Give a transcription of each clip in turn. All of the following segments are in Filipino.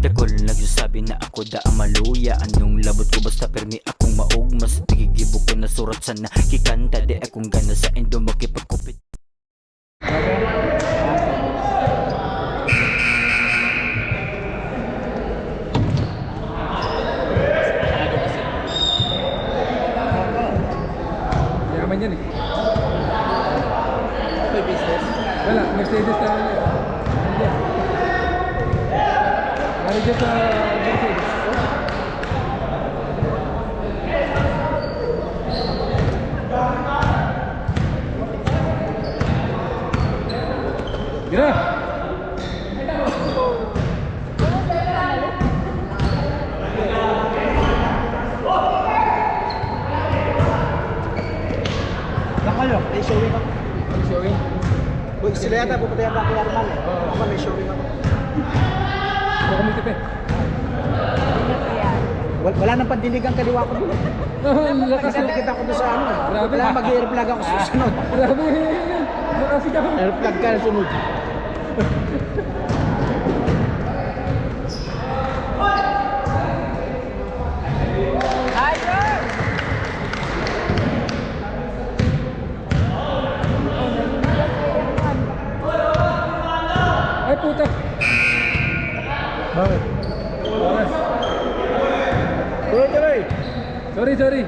Dakol nagsasabi na ako da ang maluya. Anong labot ko basta permi akong maugma. Sa tigigibok ko na surat sa nakikanta. Di akong gana sa indo makipagkupit. Yaman yan eh. May business? Wala, Mercedes na lang yan. Manager sa Mercedes. Gira! Kayo, may showing ako. Ano showing? Sila yata, pupunta yata ako Arman eh. Ako may showing ako. Ano kami tipe? Wala nang pandinig ang kaliwa ko dun. Lakas Kasi nakita ko doon sa ano. Grabe. Wala mag-airplug ako susunod. Grabe! Lakas ka! Airplug ka na sunod. Ay puta! Bakit? Oras. Tuloy! Sorry.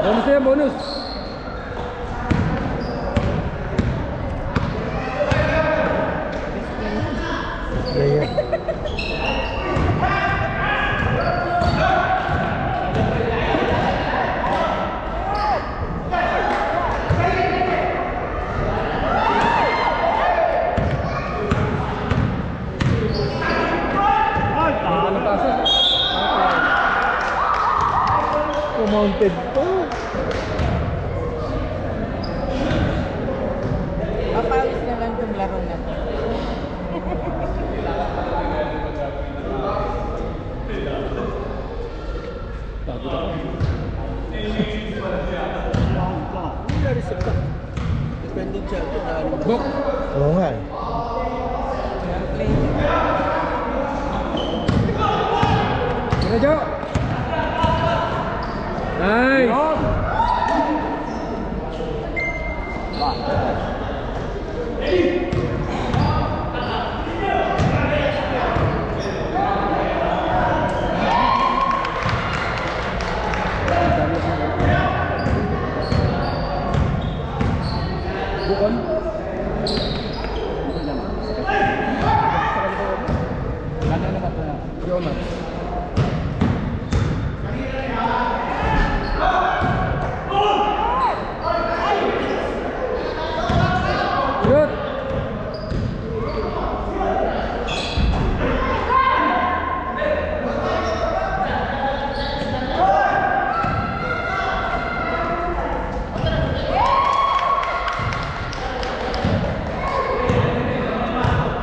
Bonus yan, bonus. Ano pasa? Mounted pa. Papawis na lang itong laro na to. Pagod ako. Narisip ka. Dependent siya. Bok! Oo nga eh. Sige, Jo! Nice! Bukon? Si Omar. Shoot!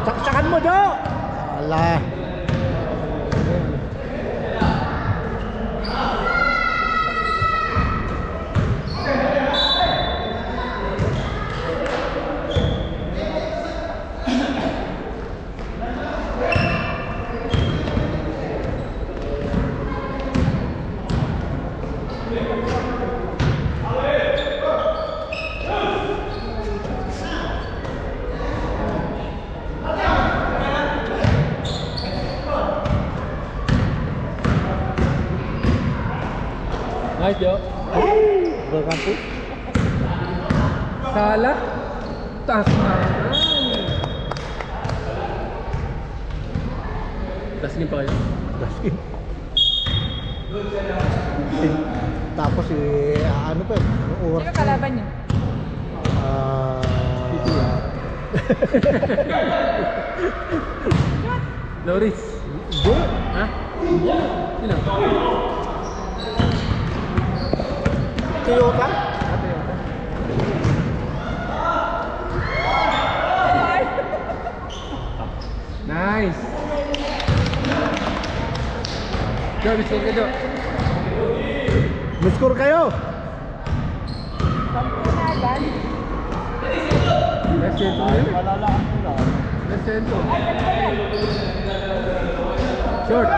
Saksakan mo, Jo! Ala. Nice, Jo. Berkampus. Sala. Taas na. Taskin pa kayo. Baskin. Tapos ano pa eh, ano oras? Sino kalaban niyo? Loris. Hindi. Ha? Sino? Toyota? Nice. Jo, bisor ka, Jo. Miscore kayo! Sampu na agad. Yes, ito yun. Malalaan ko lang. Descento. Short.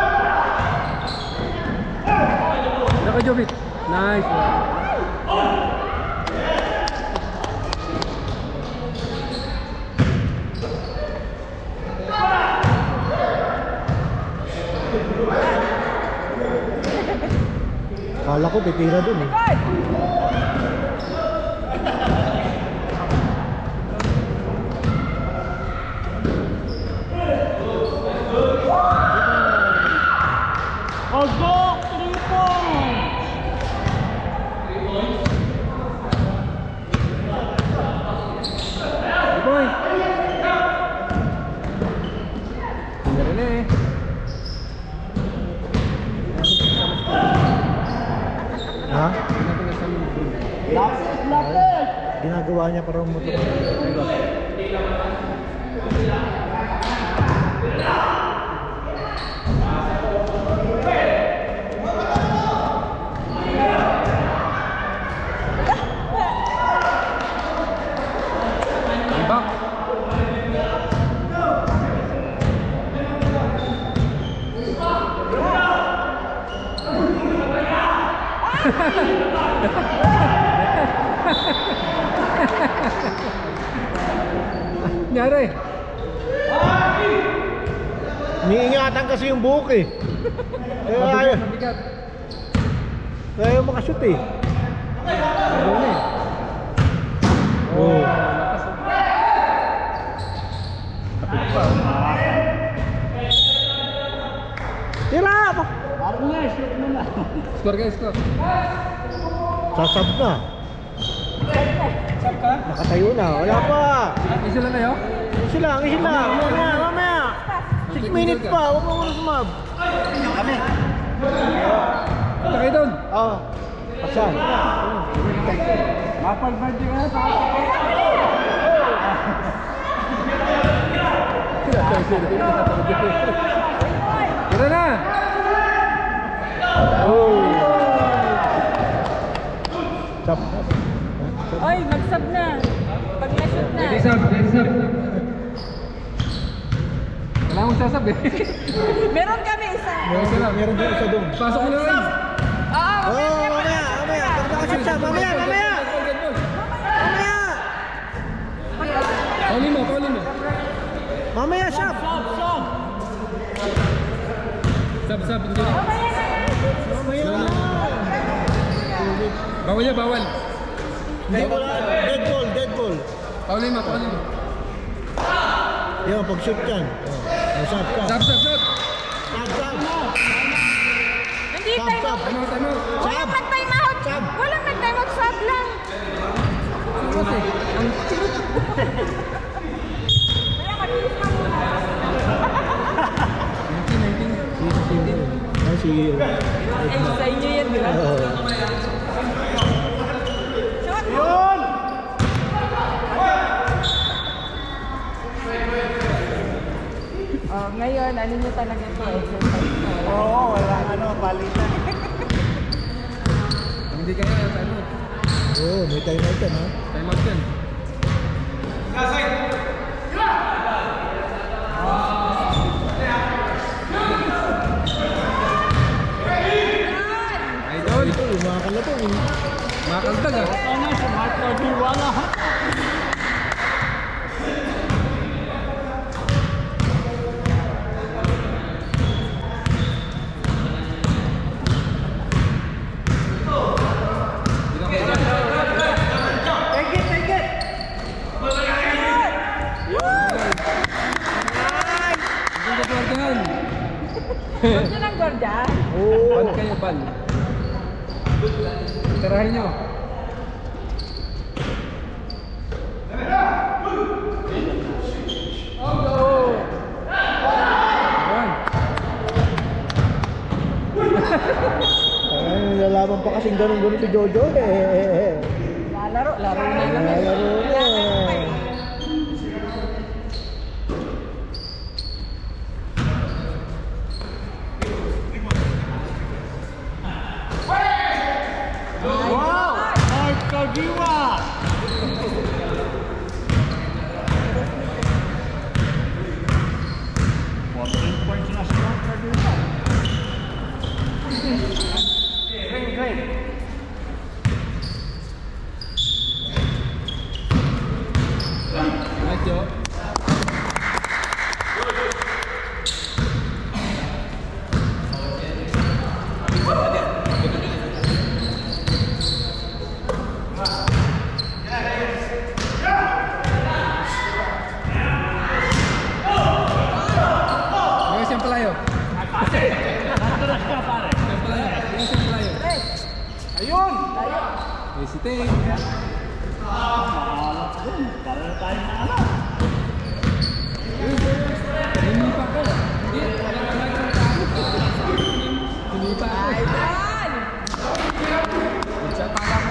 Naka Jovit. Nice. Kala ko titira dun eh. Good boy. Meron na eh. Ha? Natin na sa lubog. Ginagawa niya para umutok. Back. Nyari. Niingatan kasi yung buhok eh. Kaya ayaw, Mabigat, mabigat. kaya ayaw makashoot eh. Meron na eh. Oh. Lakas. Kapit pa. Tira! Score guys, score. Sasab na. Sab ka? Nakatayo na. Wala pa. Isa lang kayo? Isa lang, isa lang. Mamaya, mamaya. 6 minutes pa. Huwag mo muna sumab. Punta kayo doon. Oo. Pasan. Mapag-birthday ka na sa Tira na! Oh! Sab. Oy, mag-sub na. Pag na-shoot na. Ready sub, ready sub. Kailangan mong sasab eh. Meron kami isa. Meron din isa doon. Pasok mo na rin. Oo, Oo, mamaya, mamaya. Pag nakashoot siya, mamaya, mamaya. Mamaya. Paulin mo, paulin mo. Mamaya siya. Sub, sub, hindi na. Mamaya na. Bawal niya, bawal. Hindi wala. Dead ball, dead ball. Paulin mo, paulin mo. Yan, pag-shoot yan. Oh, sab ka. Sub, sub, sub. Sab, sab. Hindi Sab, time sab. out. Time out, time out. Walang nag-time out. Sab. Walang nag-time out. Sub lang. Sumas eh. Ang Kaya mag-iis ka muna. 19, 19. Si Ay, sa inyo yan, di ba? Yun! Oh, ngayon, ano nyo talaga ito? Exercise na. Oo, wala palitan. Hindi ka nga, time out. Oo, may time out yan ha. Time out yan. Idol. Ito, umakala to. Makakaltag ah. Huwag nyo ng gordya. Oo. Ban kayo, ban. Tirahin nyo. Ban. Ay, lalaban pa kasing ganun-ganun si Jojo eh. Laro na yun. Laro na eh. Jo. Guys, yang pelayo. Yang pelayo. Guys, yang pelayo. Ayun! Easy take. Hindi pa ko. Hindi, wala ka lang ng tao. Hindi pa ako. Ayan! Sa pala mo.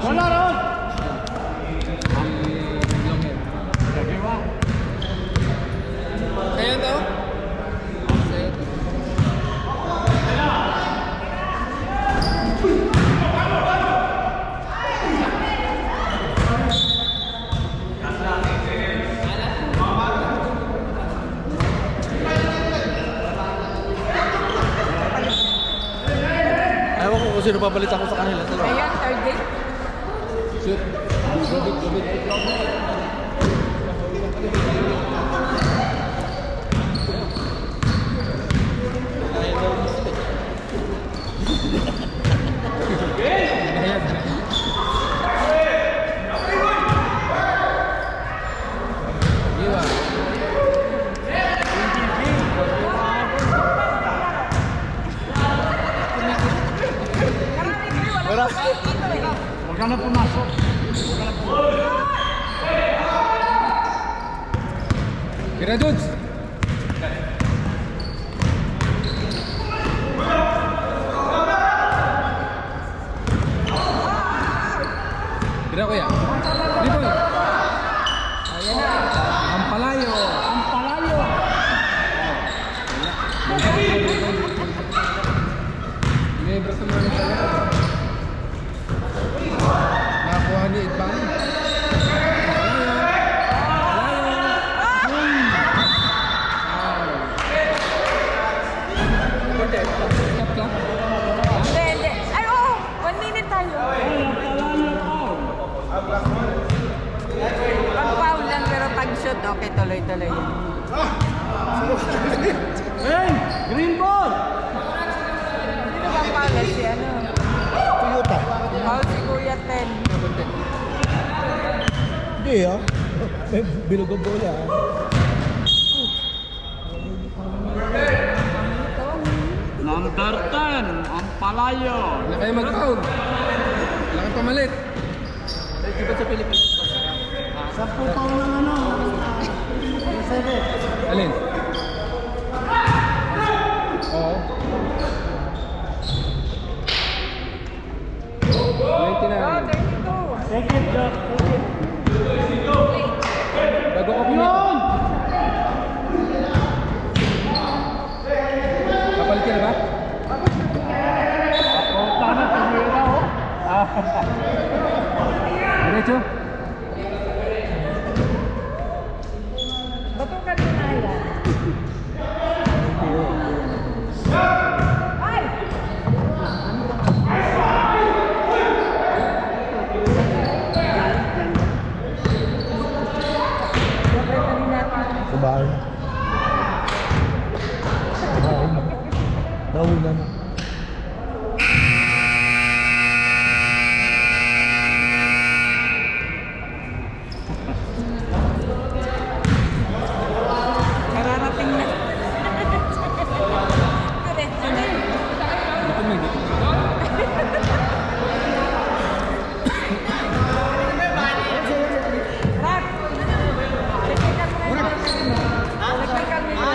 Wala ron! Kaya to? Ewan ko kung sino papalit ako sa kanila. Ayan, third game. Shoot. Gubit, gubit. Ayan. Iwa. Wala. Huwag ka na pumasok. Kira Dudes. Kira ko ya. Dribble. Ayan na. Ang palayo. Ang palayo. Nebra sa mga nila. Nakuha ni Itbang. Hindi, hindi. Ay, oh! 1 minute tayo. Pag-foul lang pero pag-shoot, okay, tuloy-tuloy yun. Hey! Green ball! Sino bang foul? Si ano? Toyota. Foul si Kuya Ten. Hindi ah. May bilog ang bola ah. Number 10, ang palayo. Wala kayo mag-foul. Wala kayo pamalit. Di ba sa Pilipinas? 10 taon lang ano. Alin? Oo. 99. Oh, 32. Second job. Bago ka pumunta. Kapalit ka na ba? Tama, tumira oh. Diretso? Bato ka din na yan. Ay! Sa bahay. Dawin na na. Kararating na. Diretso na. Dito mo dito. Rat! Check-check mo na. Check-check mo na.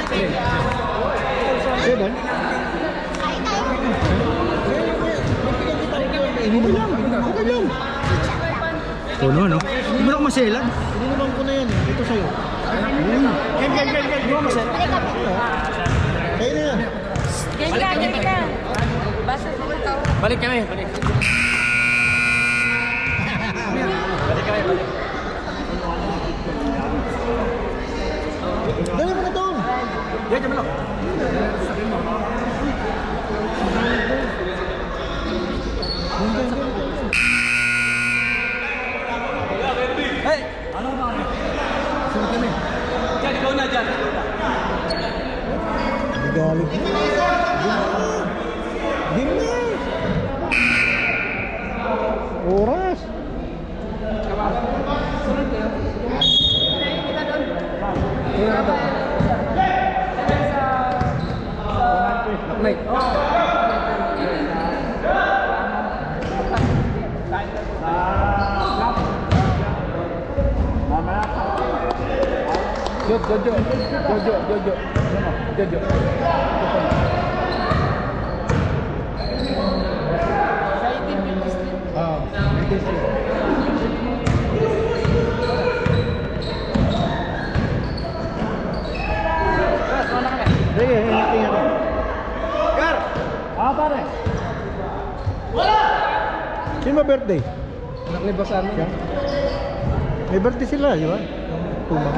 Seven? Hindi lang. Okay lang. Ito no? Hindi mo na maselan. Hindi naman ko na yan. Ito sa'yo. Game. Hindi mo masaya. Kayo na yan. Game ka. Basta mo ito. Balik kami, balik. Dali mo na doon. Yan, dyan mo lang. Jojo. Ah, 93. Sige, ingat. Gar! Pare. Sino ba birthday? Anak ni Boss Armin. May birthday sila, di ba? Puma.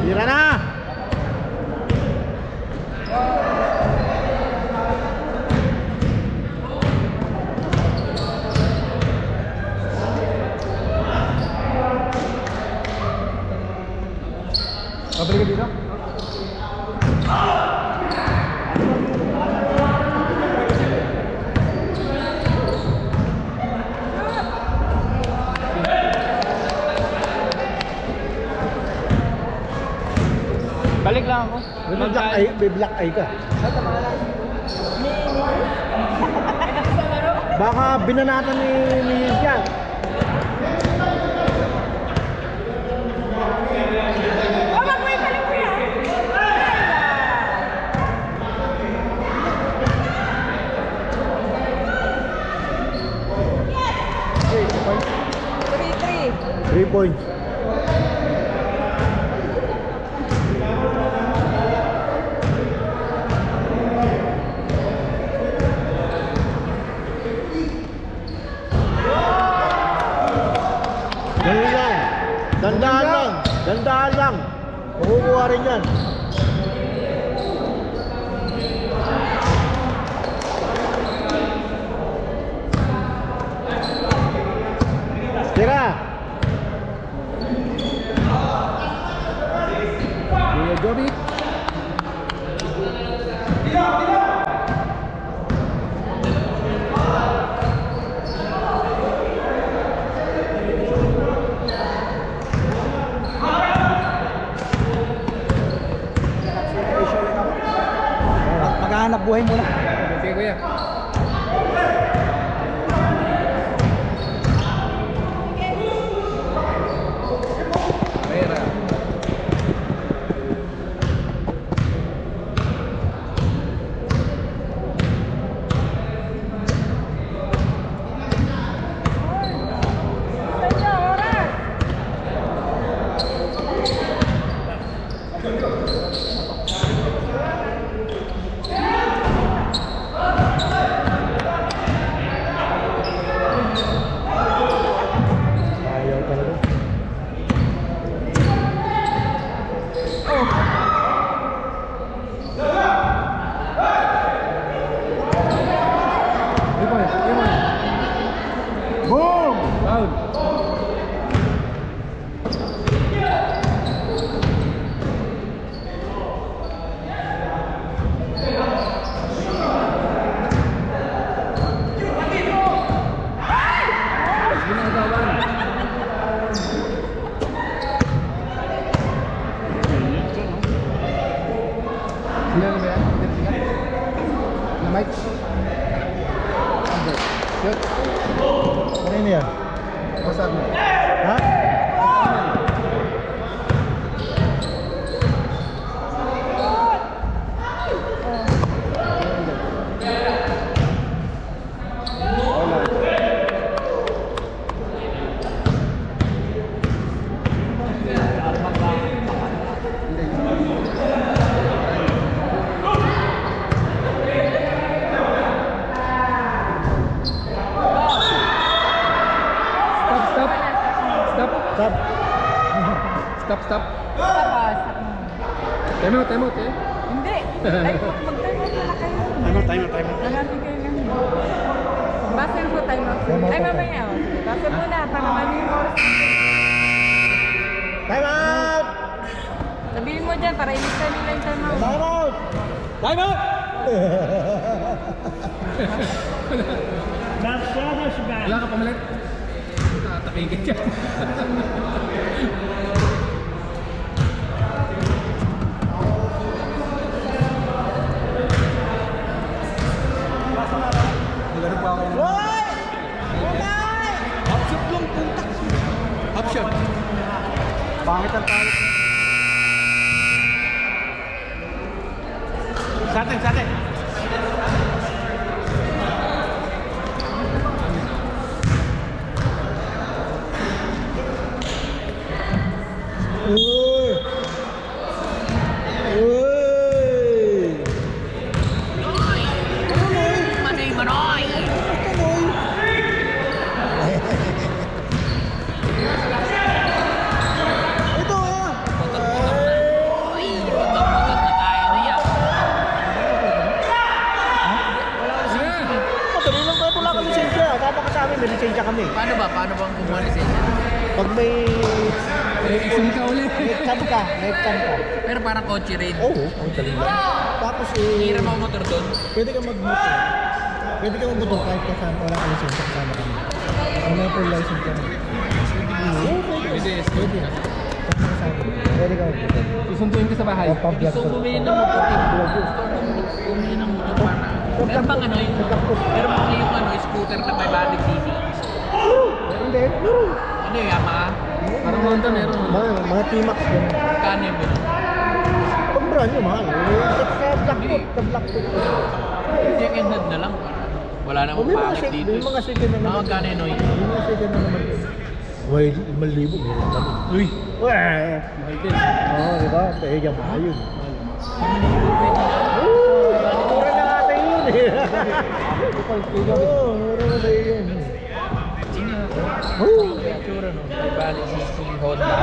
Tira na! Pabalik ka dito? Balik lang ako. May black eye ka. Baka binanatan ni Miyas yan. Wag mo ibalik mo yan. Three. 3 points. Ganun lang. Dandahan lang. Makukuha rin yan. Tira! Kuya Joby. Maghahanap buhay muna. Sige kuya. Pera. Saan niya, oras? Ayaw talaga. Boom! Foul. Ginagawan. Sila na ba yan? Hindi sila? Na Mike? Hindi. Shoot. Ano yan? Boss Armin. Ha? Stop. Stop. Stop. Tapos. Time out eh. Hindi. Mag-time out na kayo. Time out. Nalati kayo lang. Basin ko time out. Ay, mamaya. oh. Sige, basin mo na para mali yung oras. Time out! Sabihin mo dyan para ilisan nila yung time out. Time out! Time out! Wala ka pamalit. Tatakigit yan. Nagano pa ako. Hoy! Hoy! Absent lang puntak. Action! Pangit ang tawag. Sa atin, sa atin. Uy! Uy! Manoy, manoy! Ito ah! Uy, motor-motor na tayo niya. Madali lang tayo, wala kami lisensya. Tama ka sa amin, may lisensya kami. Paano ba? Paano bang kumuha lisensya? Pag may... Exam ka ulit. May exam ka, may exam ka. Pero parang kotse rin. Oo, ang dali lang. Tapos Hira mo ang motor doon. pwede ka magmotor. Pwede ka magmotor kahit kasama, wala kang lisensya kasama kami. Ang may full license ka. Oo, pwede. Pwede. Pwede ka magmotor. Susunduin ka sa bahay. O, pag-vlog Gusto ka. ko bumili ng motor. Vlog yun. Bumili ng motor para. Meron bang ano yung... Meron bang yung ano, scooter na may 500cc? Meron din. Meron. Ano yung Yamaha? Parang Honda meron. Mga T-Max din. Kano yung ganun? Pag brand nyo, mahal. Sa Blackfoot. Second hand na lang. Wala namang May mga pangit second, dito. may mga second na naman. Mga kano yun, Noy? May mga second na naman. Uy, 5,000 meron kami. Uy! Mahal din. Oo, di ba? Kaya mahal yun. Mura na nga sa'yo yun eh. Oo, mura na sa'yo yun. Oo. Tsura no? May balik si Honda.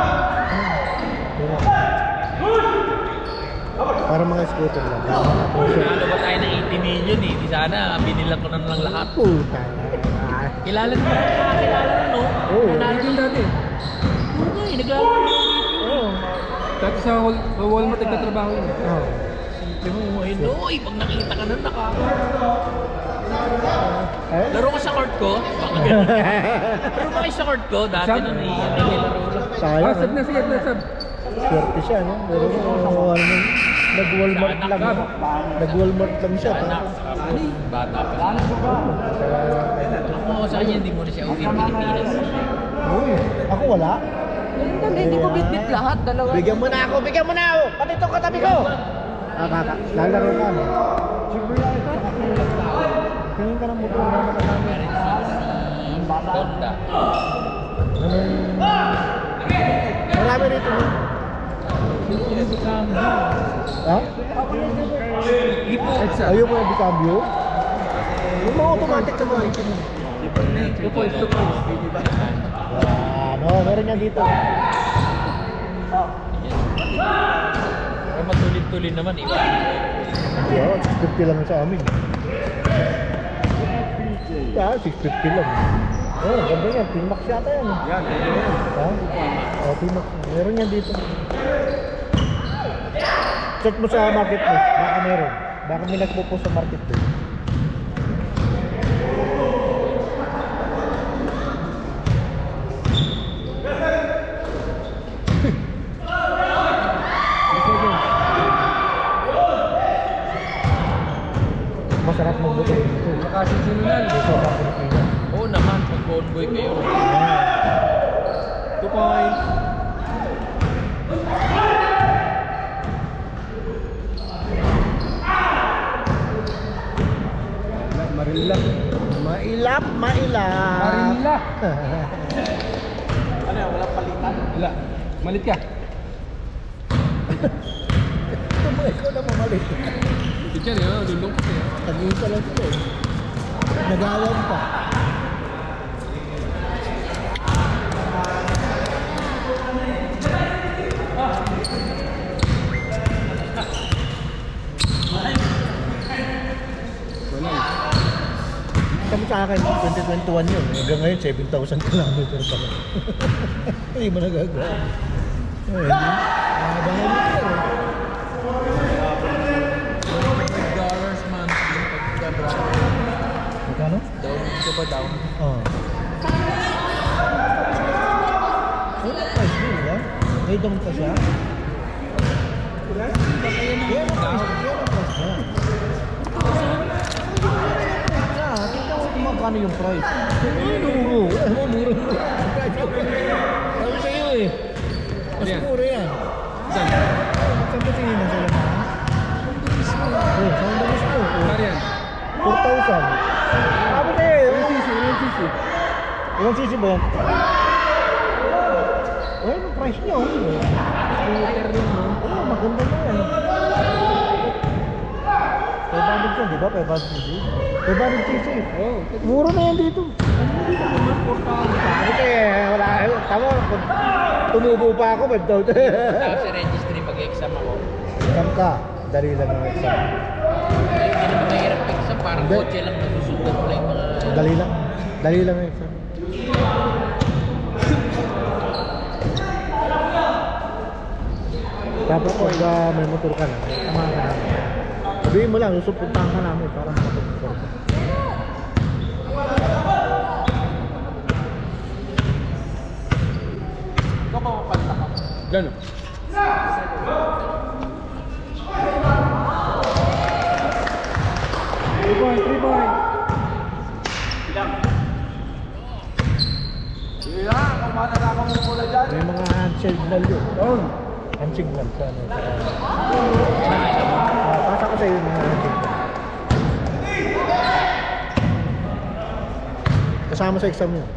Para mga scooter lang. Nanalo ba tayo ng 80 million eh? Di sana, binilang ko na lang lahat. Puta. Kilala mo ba? Kilala mo, no? Oo. Nanalo din dati. Oo nga eh, naglalaro ng Oo. Dati sa Walmart nagtatrabaho yun. Oo. Oo, ay Noy, pag nakita ka na Eh? Laro ka sa court ko? Baka ganun. Laro ka kayo sa court ko? Dati Sab- nun eh, naglalaro lang. Sayang. Ah, sab na siya, sab. Swerte siya, no? Pero ano, nag-Walmart lang. Nag-Walmart lang siya. Anak, bata pa siya. Ako sa kanya, hindi mo na siya uwi Pilipinas. Uy, ako wala. Hindi ko bitbit lahat. Dalawa. Bigyan mo na ako, bigyan mo na ako! Pati itong katabi ko! Kaka, lalaro ka, no? Tingin ka ng motor na makasama. Honda. Marami rito, no? Ha? Ayaw mo yung bicambio? Yung mga automatic na mga Ito po, ito po. Ano, meron yan dito. Pero matulid-tulid naman, iba. Hindi ako, 650 lang sa amin. Yeah, 650 lang. Oh, ganda yan. T-Max yata yan. Yan, ito yan. Ha? Oh, T-Max. Meron yan dito. Check mo sa marketplace. Baka meron. Baka may nagpo-post sa marketplace. Masarap magbuto dito. Nakasinunan. Dito sa Pilipinas. Oo naman, pag convoy kayo. 2 point. Marilla. Mailap, mailap. Marilla. Ano yan? Walang palitan? Wala. Malit ka. Ito mo, ikaw na mamalit. Ito yan, yun. Lulungkot eh. Tag-isa lang sila eh. Nagawang pa. Kami sa akin, 2021 yun. Hanggang ngayon, 7,000 kilometers pa lang. Hindi mo nagagawa. Ay, bahay mo yan eh. $5 monthly pagka-brand. Magkano? Down, ito ba down? Oo. Ano price mo, ba? May down pa siya? Yan ang price niya. Tingnan mo kung magkano yung price. Muro. Muro. Sabi sa'yo, eh. Mas mura yan. Saan ba tingin mo sila na? Oh, saan ba gusto? Kaya yan. 4,000. Sabi tayo, ilang cc? Ilang cc ba yan? Oh, yung price niya. Scooter rin mo. Oh, maganda na yan. 500 yan, di ba? 500 cc. Oh, Mura na yan dito. Kasi wala, tama, tumubo pa ako, daw. Tapos sa registry mag-exam ako. Exam ka, dali lang ang exam. Hindi naman mahirap exam, parang Hindi. kotse lang nasusunod mo lang yung mga... Dali lang ang exam. Tapos pag may motor ka na, tama ka na. Sabihin mo lang, susupuntahan ka namin para makapag-motor ka. Ikaw pa mapanta ka. Gano'n. Three boy. May mga hand signal yun. Oh. Hand signal sa ano. Pasa ko sa iyo yung mga hand signal. Kasama sa exam yun.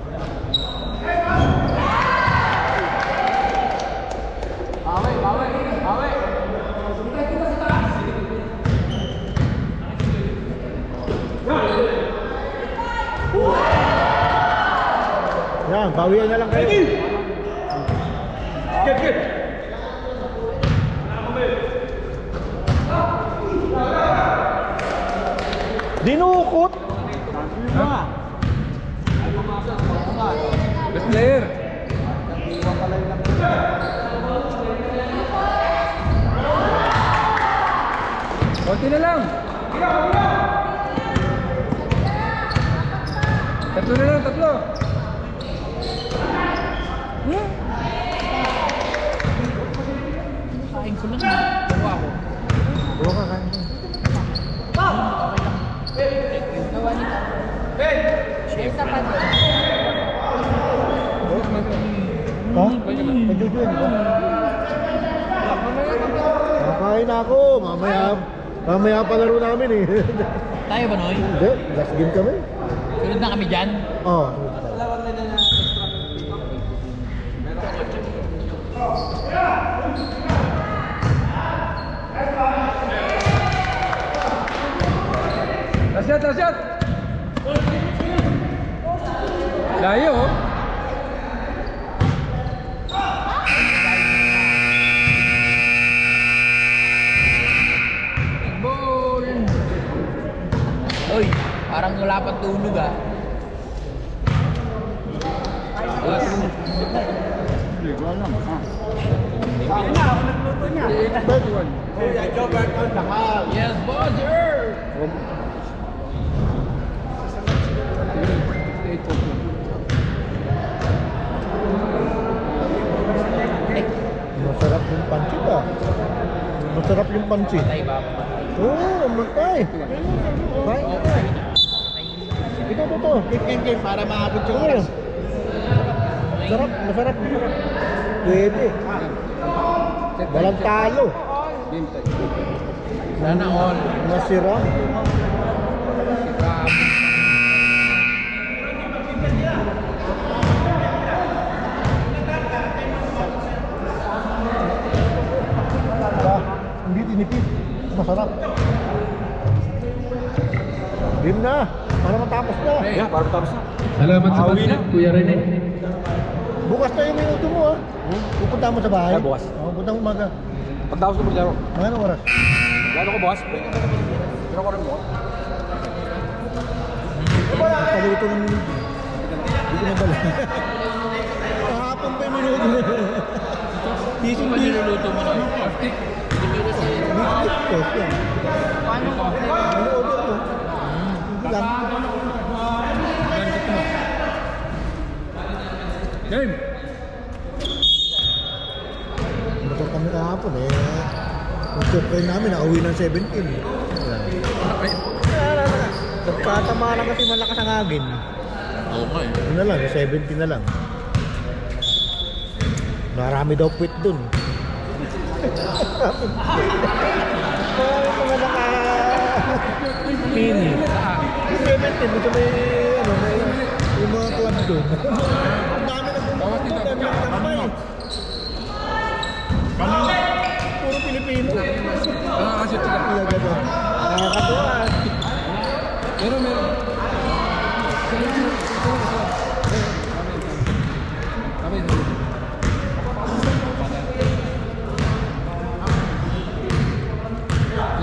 Yan, bawian na lang kayo. Get. Dinukot! Best player. Konti na lang. Tatlo na lang, tatlo. Kain ko lang. Gawa ko. Buwa ka kain. Gawa nito. Isa pa din. Ha? Nagjuju yun, di ba? Kakain na ako. Mamaya palaro namin eh. Tayo ba, Noy? Hindi, last game kami. Sunod na kami dyan. Oo. Last shot. Layo. Ball! Uy, parang wala pang tulog ah. Yes, boss, sir! Masarap yung pancit ah. Masarap yung pancit. Patay ba ako? Oo, matay. Kain ka. Ito. Game para maabot yung Oo. Masarap. Pwede. Walang talo. Sana all. Masirap. Hindi tinipid. Masarap. Game na. Para matapos na. Salamat sa pagsunod, Kuya Rene. Bukas na yung minuto mo ah. Pupunta mo sa bahay? bukas. Oo, punta mo umaga. Pagtapos ko maglaro. Mga anong oras? Lalo ko bukas. Pero ko rin mo. Paluto ng minuto. Hindi ko nadala. Kahapon pa yung minuto na. Ano ba niluluto mo, Noy? Meat toast yan. Ano order mo? Hindi lang. Game. Motor kami kahapon eh. Yung chocolate namin, nakauwi ng 17. Nagkatama lang kasi malakas ang agin. Oo nga eh. Ano na lang, 70 na lang. Marami daw puwit dun. Mga naka... Pini. Yung payment din, dito may, ano, may mga club dun. Ang dami na pumunta dun, dami na tambay. Puro Pilipino. Kasi ito lang. Talaga ba? Nakakatuwa. Meron.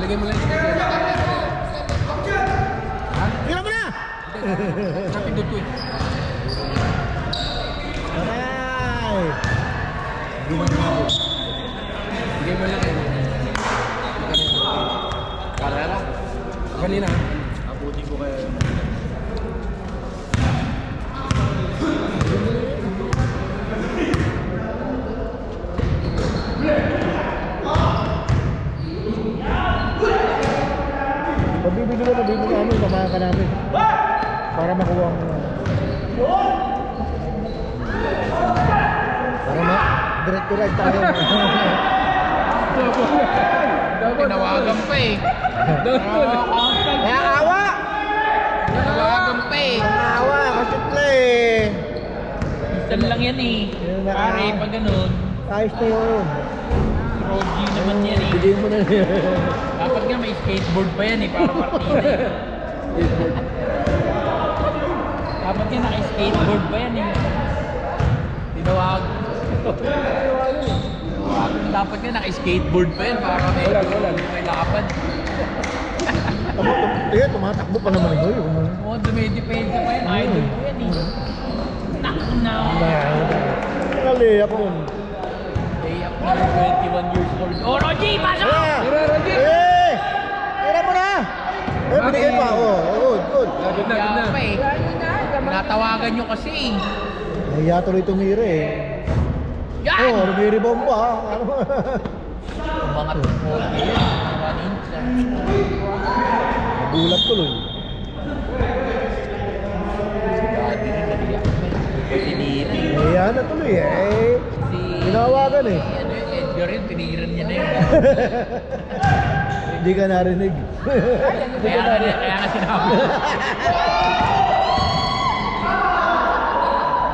Lagay mo lang sa kanya. Tira mo na! Napindot ko eh. Aray! Lagay mo lang eh. Kanina. Kanina. Abuti ko kayo. Mabibili namin, samahan ka namin. Para makuha ang... Para direct to ride tayo. Tinawagan pa eh. Kaya awa! Tinawagan pa eh. Awa, kasutla eh. Minsan lang yan eh. Pare, pag ganun, Ayos na yun. Rogi naman yan eh. Bigyan mo na yun. Dapat nga may skateboard pa yan eh, para partida eh. Dapat nga naka-skateboard pa yan eh. Tinawag. Dapat nga naka-skateboard pa yan, para may laban. Kaya tumatakbo pa naman yun. Oo, dumidepensa pa yan. Idol ko yan eh. Naku na. Naliyak nun. Day up na 21 years old. Oh, Rogi! Pasok! Eh! Tira mo na! Eh, binigay pa. Oh, good. Good na. Kaya pa eh. Tinatawagan nyo kasi eh. Nahiya tuloy tumira eh. Yan! Oh, rumiri-bomb pa. Ano ba? Mga tungkol yun. Nagulat tuloy. Dati rin naliyak pa eh. Tiniri. Nahiya na tuloy eh. Tinawagan eh. Ano yun, Edgar yun, tiniran niya na yun. Hindi ka narinig. Kaya nga sinabi.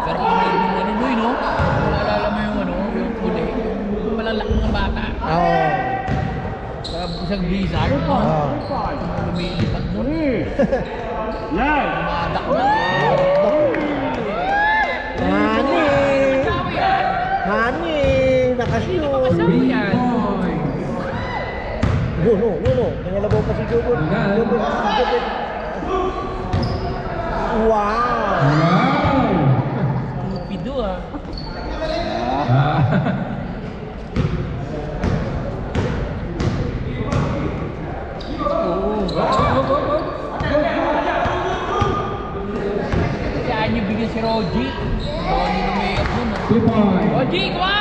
Pero kung may ano Noy, no? Naalala mo yung ano, yung huli. Yung malalak mga bata. Oo. Sa isang blizzard, no? Lumilipat mo. Umadak na. Hani! Nakashoot! Kasama yan. Yun o. Nangalabaw pa si Jobot. Wow! Stupido ah. Saan niyo bigyan si Rogi? Rogi na may up nun ah. Rogi, kuha!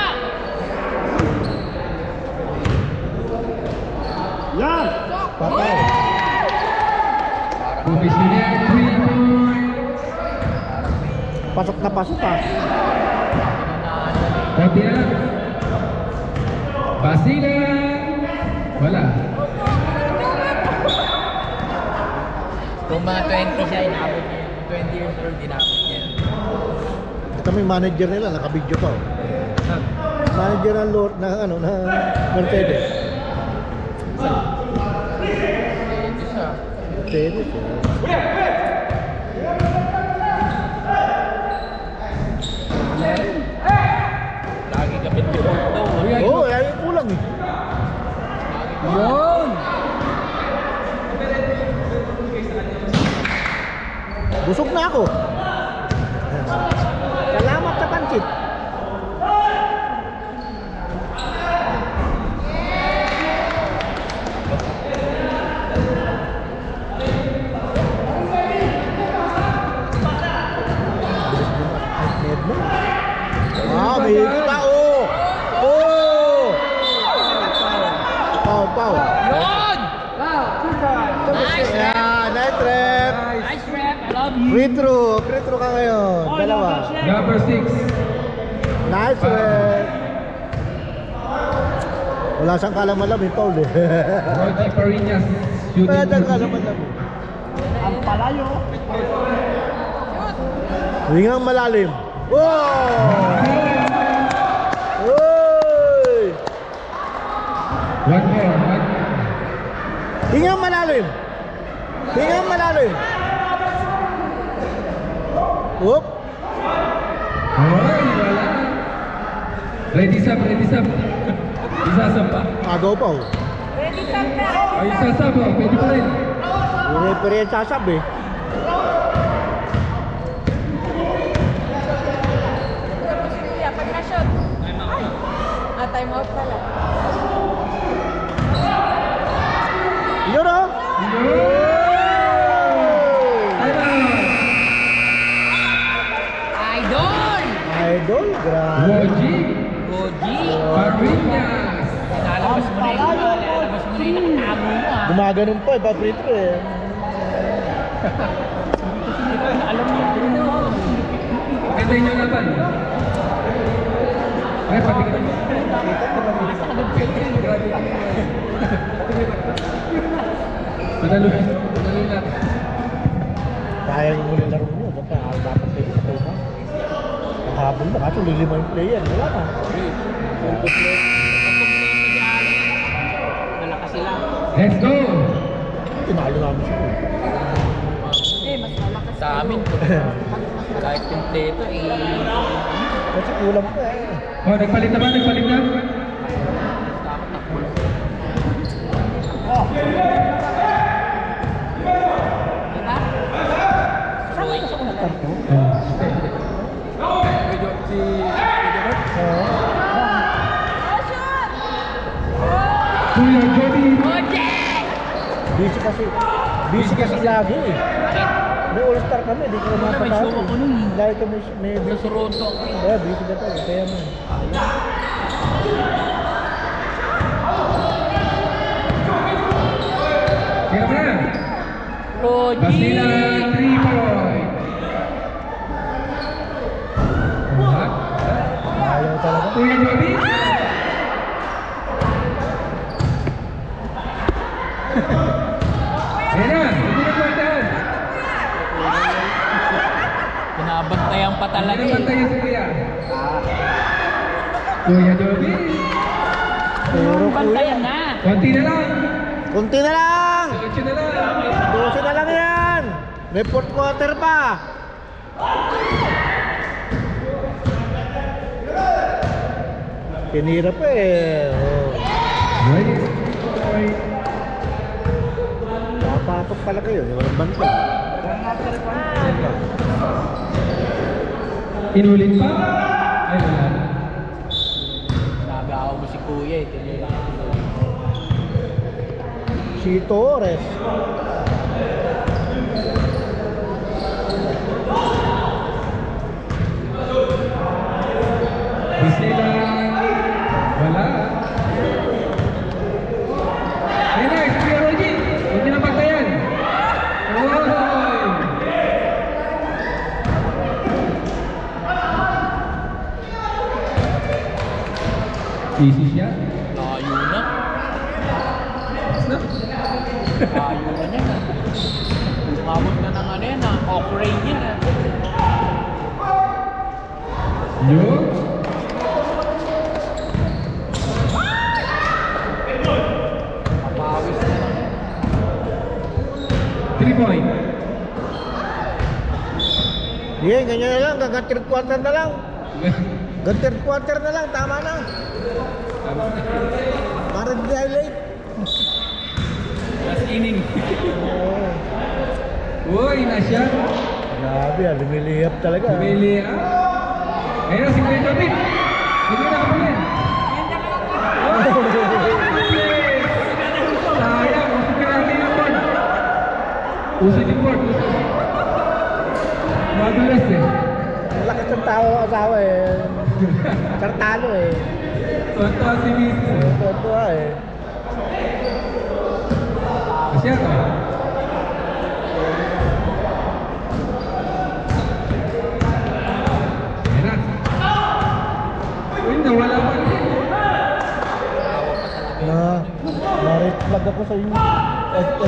Patay. Pasok na pasok ah. Basilan! Wala. Kung mga 20 siya, inabot niya. 20 years old, inabot niya. Ito may manager nila, naka-video pa oh. Manager ng Lord, na ano, na Mercedes. Isa. Mercedes eh. Lagi kapit yung daw. Oo, ay kulang eh. Yun! Busog na ako. Salamat sa pansit. May higit pa, oh! Oh! Pau. Yun! Nice rep! Yeah, nice rep. Nice rep! I love you! Free throw ka ngayon. Dalawa. Number 6. Nice rep. Wala siyang kalaman-lam, eh, Paul eh. Rocky Parinas. Wala Shooting siyang for kalaman-lam. Ang palayo. Hingang malalim. Wow! Uy! One more. Hingang malalim. Hingang malalim. Oop. Hoy, wala. Ready sub. Isasab pa. Agaw pa oh. Ready, sab na. Ay, isasab oh. Pwede pa rin. Yung referee ang sasab eh. Tapos kuya, pag na-shot. Time out pala. Yun oh. Idol! Idol, grabe. Woji. Goji! Parinas. Lalabas mo na yun. Lalabas mo na yun. Nakatago mo ah. Gumaganon pa eh, paprito eh. Alam mo yun. Maganda yung laban. Ay, pati ka naman. Panalo natin. Kaya yung muli laro nyo, dapat kayo sa tuba. Habol na, kaso lilima yung player, wala na. Malakas sila. Let's go. Tinalo namin siya. Mas malakas. Sa amin, kahit kompleto eh. Kasi kulang pa eh. Oh, nagpalit na ba? Kuya Jody. Busy kasi lagi eh. May all-star kami, di ko naman May show ako nun eh. Dahil kami may Sa busy. Toronto. Kaya busy ka tayo, kaya mo. Tira mo na. Roji! Basila 3 point. What? Ayaw talaga. Kuya Jody. Ayan na, hindi na kwartahan. Binabantayan pa talaga Hindi na eh. bantayan si Kuya. Kuya Jody. Puro Bantayan na! Konti na lang. Kunti na lang! 8 na lang. 12 na lang yan! May fourth quarter pa! Tinira pa eh. Oh. Ready? Point. Papatok pala kayo, di walang banta. Inulit pa? Ay, wala na. Nagawa mo si Kuya eh. Si Torres. Basila. Wala. Ayun na, si Kuya Roji. Huwag niyo na bantayan. Oy! Easy siya. Layo na. Layo na niya. Umabot na ng ano yan ah. Off-rain yan ah. Yo. Mapawis na lang. 3 point. Yan, ganyan na lang, hanggang third quarter na lang. Hanggang third quarter na lang, tama na. Para di highlight. Last inning. Uy, nasya. Grabe ah, lumilihap talaga. Pumili ayun na si Kuya David. Hindi na kapulin. Sayang, usapin natin yung board. Usapin yung board. Madulas eh. Ang lakas ng tao ng asawa eh. Sartalo eh. Tuwa si Mrs. Tuwa eh. Asya ka. Ayun na. Uy, nawala pa rin. nag-vlog ako sa inyo.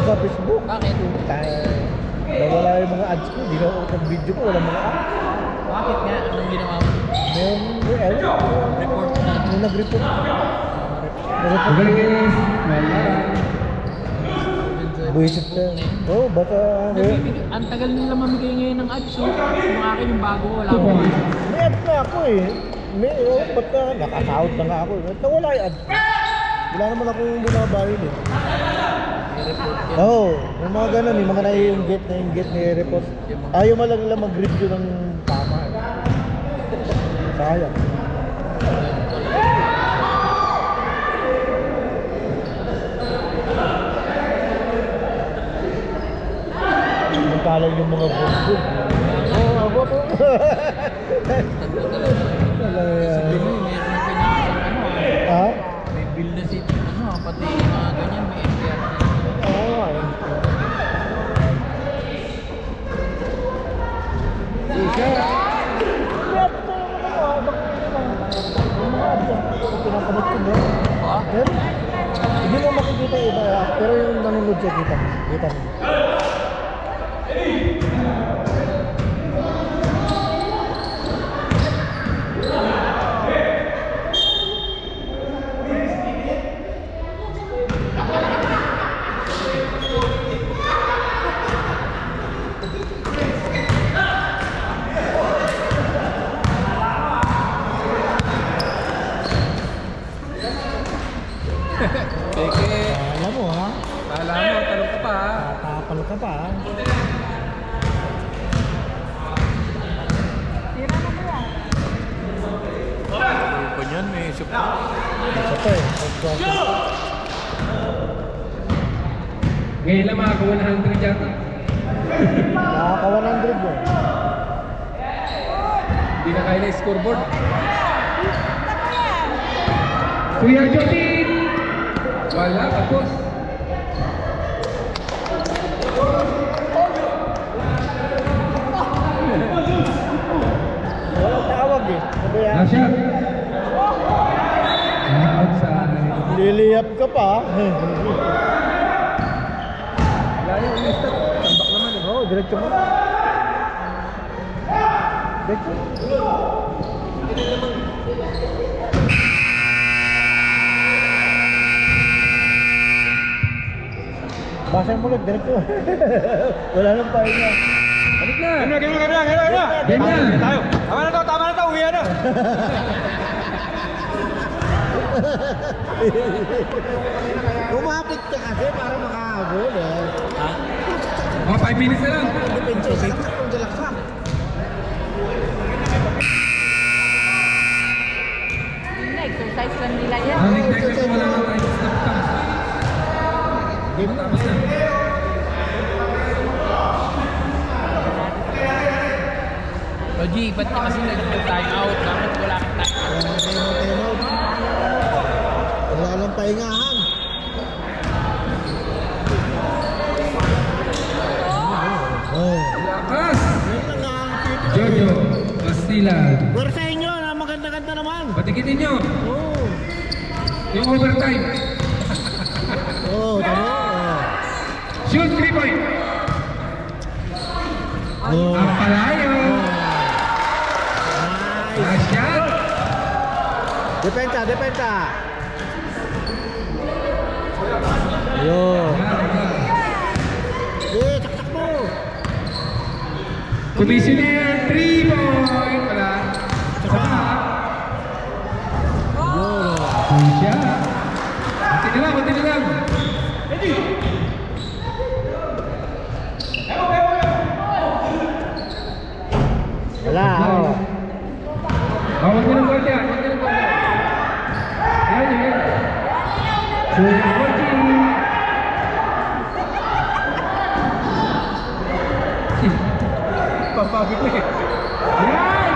Sa Facebook. Bakit? Nawala yung mga ads ko. Di na ang video ko, wala mga ads. Bakit nga? Anong ginawa mo? Report na. Nung nag-report. Okay guys, wala. Buisit ka. Oo, baka... Ang tagal nila mamigay ngayon ng ads. Yung akin yung bago, wala ko. May ads na ako eh. Ba't na? Nakasahod na nga ako. Nawala yung ads. Wala naman akong binabayad eh. Oo, yung mga ganun eh. Mga na-i-ingit, na-i-report. Ayaw mo lang nila mag-review ng tama eh. Sayang. Magkalang yung mga boss. Oo, ako po. Wala yan. Sabi mo, meron ng pinakasang ano ah. Ha? May bill na si ano ah, pati mga ganyan, may NPR. Oo nga eh. Isa. Pinapanood ko ba? Meron. Hindi mo makikita yung iba, pero yung nanonood siya kita. Kita mo. Peke. Alam mo ha? Kala mo, talong ka pa ha. Tatapal ka pa ha? Tira na mo yan. Ano yan, may isip ko. Isa pa eh. Ngayon lang maka 100 yata. Nakaka-100 mo. Hindi na kaya na scoreboard. Kuya Jotin! Wala, tapos. Wala tawag eh. Sabi yan. Nasya. Outside. Liliyap ka pa. Wala yung umistat. Tambak naman eh. Oo, diretso mo. Diretso. Basa mo ulit, diretso. Wala nang pahinga. Balik na! Game na! Tama na to, uwi na! Kumapit ka kasi para makahabol eh. Mga 5 minutes na lang. Depende sa kung jalak ka. Yun na, exercise lang nila yan. Ang next time wala na tayo stop ka. Game na. Tapos na. Logi, ba't ka kasi nag-time out? Bakit wala kang time out? Wala nang pahingahan. Oh. Lakas! Jojo Bastilan. Pero sa inyo, na maganda-ganda naman. Patikitin nyo. Oo. Yung overtime. Oo, tama. Shoot 3 point. Oo. Ang palayo. Nice shot. Depensa, depensa. Ayun. Eh, saksak mo. Commissioner 3 point. Wala. Saka. Ayun. Nice shot. Kunti na lang, kunti na lang. Wala, oh. Huwag nyo ng board yan. Huwag nyo ng board yan. Yan, yan. So, coaching. Pampabig ko eh. Yan!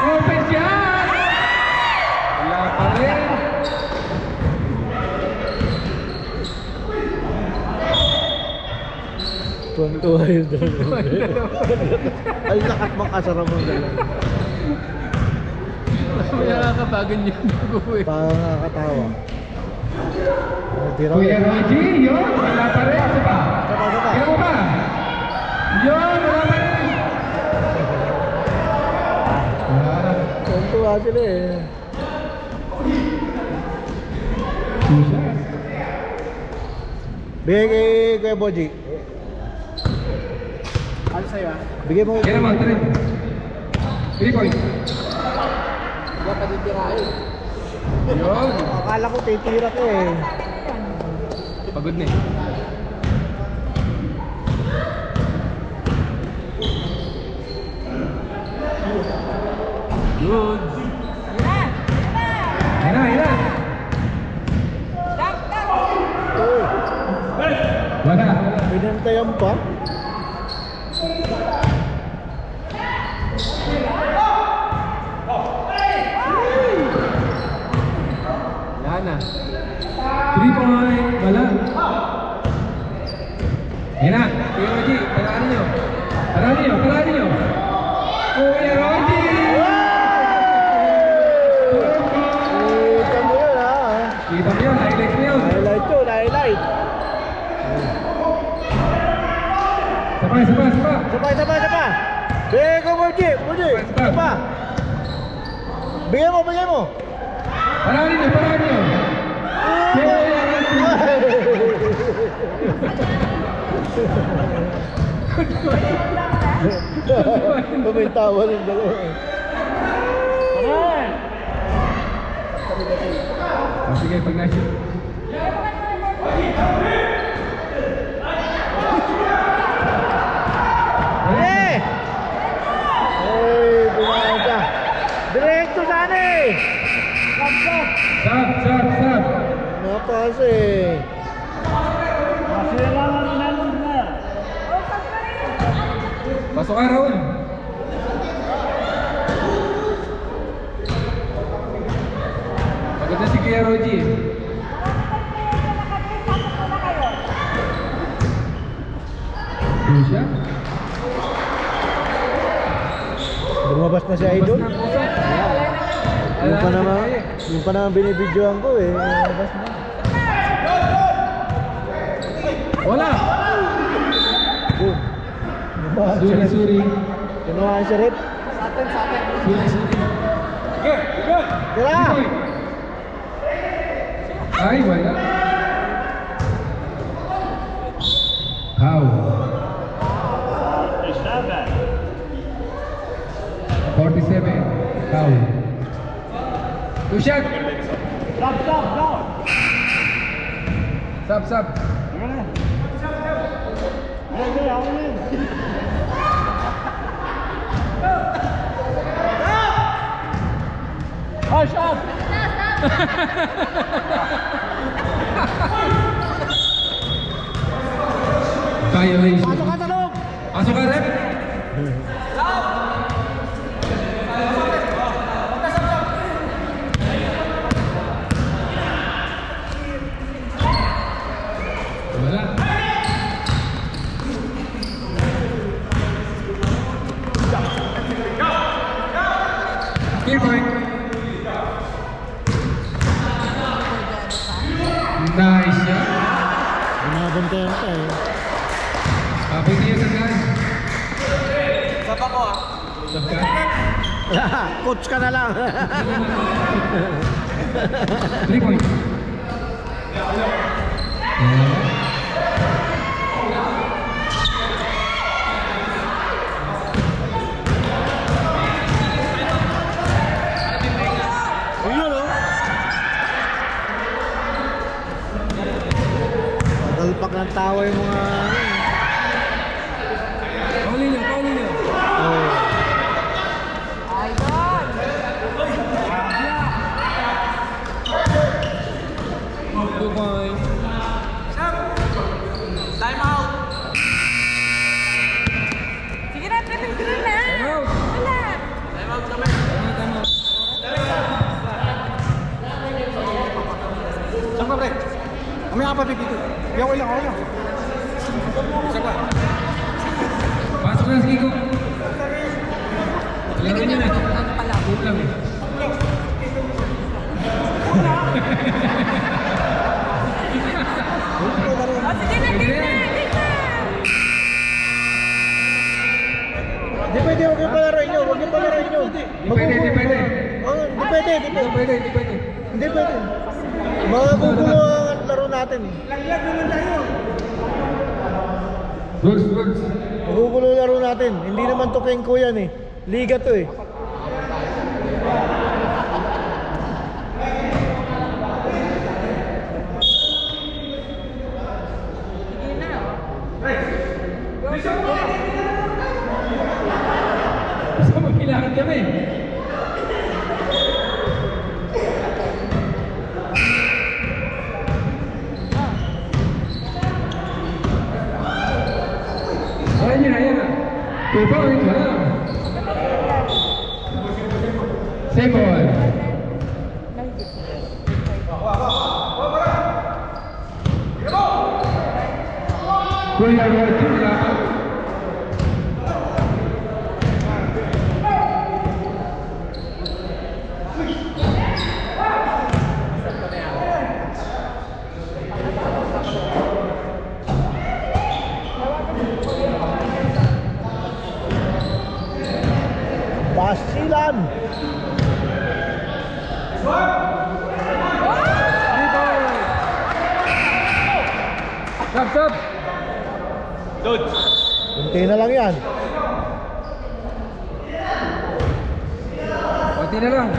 Open shot! Wala pa rin. Tuwan-tuwa yung dalawa. Ay, lakas makasarap ang dalawa. May nakakabagan yun. Parang nakakatawa. Tira Kuya ulit. Roji, yun. Wala pa rin. Isa pa. Sapa. Tira mo pa. Yun, wala pa rin. Tuntua sila eh. Susha. Bigay kay Kuya Boji. Ano sa'yo ah? Bigay mo. Yan naman, 3 points. Huwag ka titirahin. Yun. Akala ko titira ko eh. Pagod na eh. Good. Hina. Wala. Pinantayan pa. Wala na. 3 point. Wala. Hina. Kuya Roji, paraanin nyo. Paraanin nyo. Kuya Roji! Kita mo yun ha. Kita mo yun, highlight mo yun. Highlight yun, highlight. Sapa. Sapa. Bigay ko Boji. Sapa. Bigay mo. Paraanin nyo. Kuya Roji! Bumintawa ng dalawa eh. Sige, pag na-shoot. Eh! Bumaga. Direkto sana eh. Sab. Napas eh. Pasok ka, Raul. Pagod na si Kuya Roji. Siya? Lumabas na si Idol. Yung pa naman binibidyoan ko eh. Lumabas na. Wala! Boom. Lumabas si Rep. Sorry. Kinuha si Rep. Tira! Ay, wala. How? 47. How? Two shot. Sub. Kaya na isip. Pasok ka, Rep. Wala. Clear point. Nice shot. Binabantayan ka eh. Kapit niya sa gan. Sapa ko ah. Sab ka? Coach ka na lang. 3 points. Ayun oh. Talpak ng tawa yung mga Pauli niyo. oh. Idol! 2 points. Time out. Sige na, tuloy na! out. Wala! Time out kami. Tama. Saan ka, pre? Kami nga pa pipito. Okay lang. Isa pa. Pasok na, sige ko. Laro niyo na. Ano pala? Hoop lang eh. niyo palarin yun. pwede, hindi pwede. Oh, hindi pwede, hindi Hindi pwede. pwede, hindi pwede. Hindi pwede. Magugulo ang laro natin. Rules, rules. Magugulo ang laro natin. Hindi naman to kengko yan eh. Liga to eh. Sige na, oh. Gusto mo kailangan kami. Ayan na, ayan na. 2 points, wala. Same ball. Kuya Rocky, wala ka. Basilan! Stop, stop. Kunti na lang yan. Konti na lang.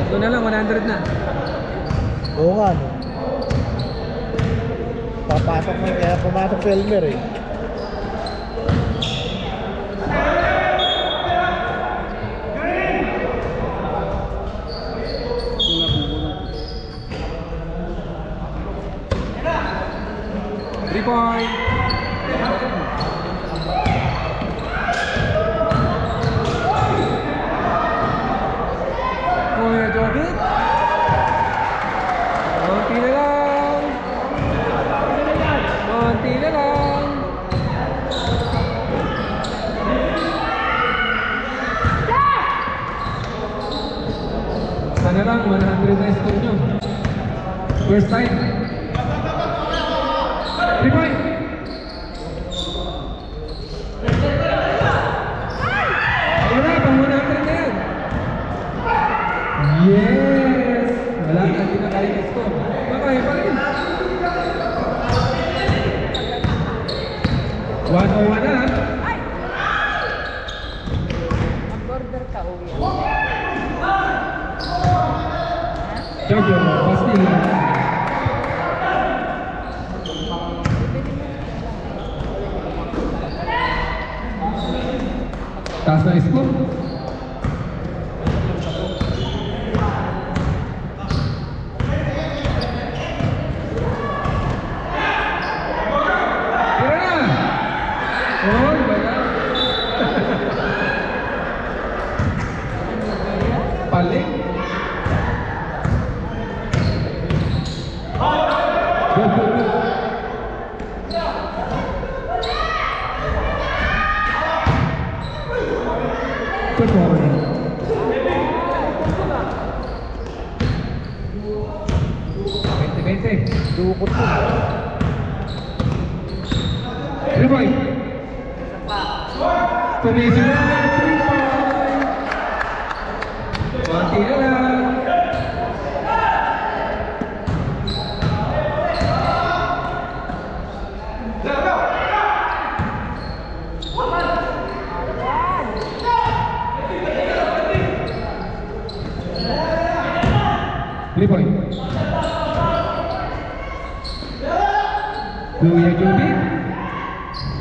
Ito na lang, 100 na. Oo nga, no? Papasok na, kaya pumasok si Elmer eh. Three point. Kuya Jobit. Konti na lang. Konti na lang. Sana lang, 100 na score nyo. First time. 3 point. Wala, pang 100 na yan. Yes! Wala na, hindi na kaya na-score. Makaya pa rin. 101 na. Mag-order ka, uwi. Jojo, Bastille. Taas na score. Tira na! Oh, wala. Paling. Go, go, go. Good morning. Vente. Dukot ko. 3 point. Tumisin na. 3 point. Konti na lang. Three point. Kuya Jubit.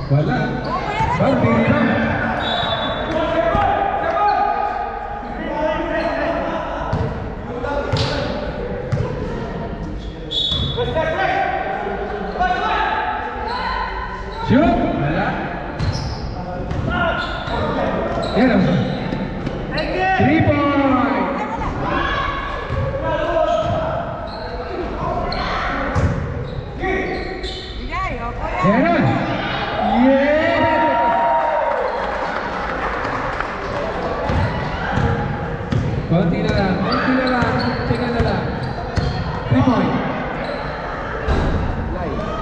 Wala. Boundary lang. Shoot. Wala. Yan ang 3 point. Bigay, opo. Yan na. Yeah! Konti na lang. Konti na lang. Tingnan na lang. 3 point. Live.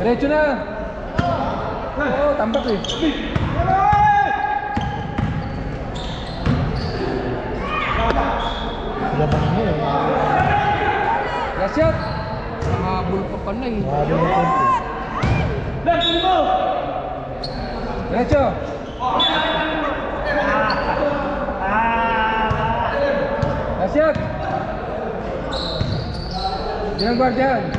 Diretso na. Oo, tambak eh. Labang mo eh. Last shot. Nakahabol pa pa na eh. Grabe yung konti. Diretso. Last shot. Yan ang guardian.